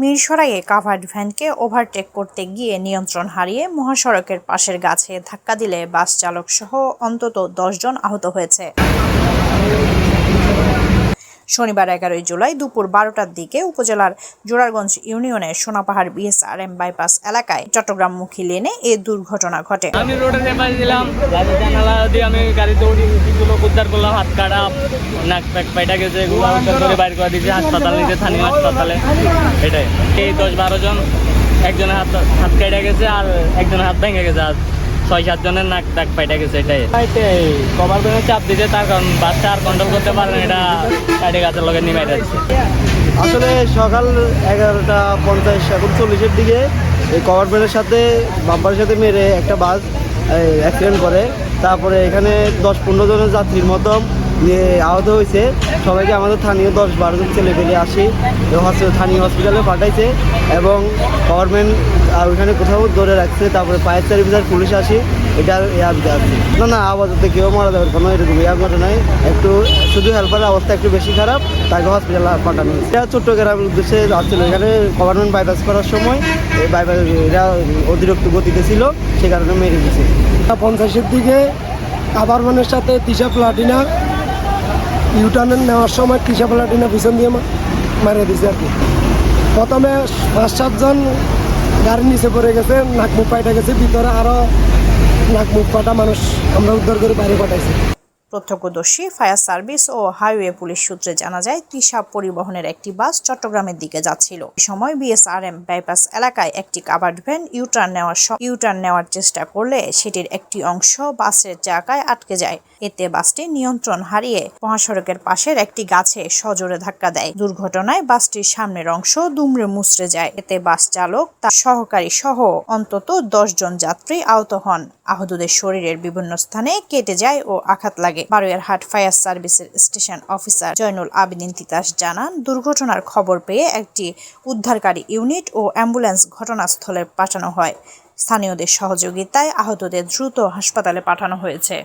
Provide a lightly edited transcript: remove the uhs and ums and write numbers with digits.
মিরসরাইয়ে covered ভ্যানকে overtake করতে গিয়ে নিয়ন্ত্রণ হারিয়ে মহাসড়কের পাশের গাছে ধাক্কা দিলে বাস চালক সহ অন্তত 10 জন আহত হয়েছে। শনিবার 11 জুলাই দুপুর 12টার দিকে উপজেলার জোরারগঞ্জ ইউনিয়নের সোনাপাহাড় বিএসআরএম বাইপাস এলাকায় চট্টগ্রামমুখী লেনে এ দুর্ঘটনা ঘটে। আমি রোডে নেমে দিলাম, জানালা দিয়ে আমি গাড়িতে উঠি, গুলো উদ্ধার করলাম, হাত কাটা, নাক প্যাক পাইটা গেছে, গুলো উদ্ধার করে বাইর করে দিয়েছে হাসপাতাল নিতে, স্থানীয় হাসপাতালে। এটাই এই 10-12 জন, একজনের হাত কেটে গেছে আর একজনের হাত ভেঙে গেছে, আর 6-7 জনের নাক টাক পাইটা গেছে। এটাই কভার ভ্যানে চাপ দিতে, তার কারণ বাসটা আর কন্ট্রোল করতে পারে না, এটা কাটে গাছের লগে নিমাই যাচ্ছে। আসলে সকাল 11:50-40-এর দিকে এই কভার ভ্যানের সাথে বাম্পারের সাথে মেরে একটা বাস অ্যাক্সিডেন্ট করে। তারপরে এখানে 10-15 জনের যাত্রীর মতো আহত হয়েছে। সবাইকে আমাদের স্থানীয় 10-12 জন ছেলে পেলে আসি স্থানীয় হসপিটালে পাঠাইছে এবং গভর্নমেন্ট ওইখানে কোথাও ধরে রাখছে। তারপরে ফায়ার সার্ভিসের পুলিশ আসি, এটার ইয়াতে আছে না আপাতত কেউ মারা যাবে কোনো এরকম ঘটনায়। একটু শুধু হেল্পারের অবস্থা একটু বেশি খারাপ, তাকে হসপিটালে পাঠানো হয়েছে। এটা চট্টগ্রামের উদ্দেশ্যে যাচ্ছিল, এখানে গভর্নমেন্ট বাইপাস করার সময় এই বাইপাস এরা অতিরিক্ত গতিতে ছিল, সে কারণে মেরে দিয়েছে। 50-এর দিকে কাভার ভ্যানের সাথে তিশা প্লাটিনা ইউটার্ন নেওয়ার সময় তিশা প্লাটিনা পিছন দিয়ে মারিয়ে দিয়েছে আর কি। প্রথমে 5-7 জন গাড়ির নিচে পড়ে গেছে, নাক মুখ পাইটা গেছে, ভিতরে আরও নাক মুখ পাটা মানুষ আমরা উদ্ধার করে বাইরে পাঠাইছি। প্রত্যক্ষদর্শী, ফায়ার সার্ভিস ও হাইওয়ে পুলিশ সূত্রে জানা যায়, তিশা পরিবহনের একটি বাস চট্টগ্রামের দিকে যাচ্ছিল। এই সময় বিএসআরএম বাইপাস এলাকায় একটি কাভার্ড ভ্যান ইউটার্ন নেওয়ার চেষ্টা করলে সেটির একটি অংশ বাসের চাকায় আটকে যায়। এতে বাসটি নিয়ন্ত্রণ হারিয়ে মহাসড়কের পাশের একটি গাছে সজোরে ধাক্কা দেয়। দুর্ঘটনায় বাসটির সামনের অংশ দুমড়ে মুচড়ে যায়। এতে বাস চালক, তার সহকারী সহ অন্তত 10 জন যাত্রী আহত হন। আহতদের শরীরের বিভিন্ন স্থানে কেটে যায় ও আঘাত লাগে। বারুইয়ারহাট ফায়ার সার্ভিসের স্টেশন অফিসার জয়নুল আবেদিন তিতাস জানান, দুর্ঘটনার খবর পেয়ে একটি উদ্ধারকারী ইউনিট ও অ্যাম্বুলেন্স ঘটনাস্থলে পাঠানো হয়। স্থানীয়দের সহযোগিতায় আহতদের দ্রুত হাসপাতালে পাঠানো হয়েছে।